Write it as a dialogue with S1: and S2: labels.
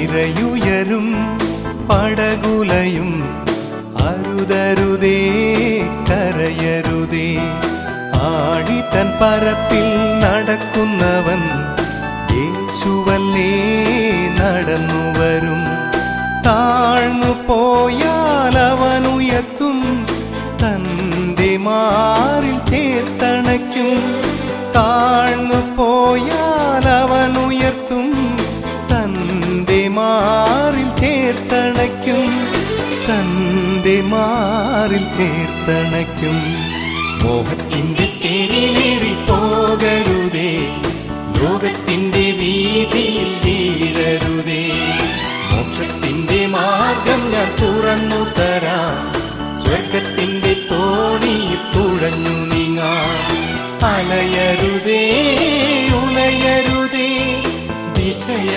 S1: തിരയുയരും പടകുലയും അരുതരുതേ കരയരുതേ. ആഴിതൻ പരപ്പിൽ നടക്കുന്നവൻ യേശുവല്ലേ നടന്നുവരും. താഴ്ന്നു പോയാൽ അവൻ ഉയർത്തും, തന്റെ മാറിൽ ചേർത്തണയ്ക്കും. താഴ്ന്നു പോയാൽ അവൻ ഉയർത്തും, തന്റെ മാറിൽ ചേർത്തണയ്ക്കും. തന്റെ മാറിൽ ചേർത്തണയ്ക്കും. മോഹത്തിന്റെ തേരിലേറി പോകരുതേ, ലോകത്തിന്റെ വീതിയിൽ വീഴരുതേ. മോക്ഷത്തിന്റെ മാർഗം ഞാൻ തുറന്നു തരാം, സ്വർഗത്തിന്റെ തോണിയിൽ തുഴഞ്ഞു നീങ്ങാം. അലയരുതേ ഉലയരുതേ ദിശയ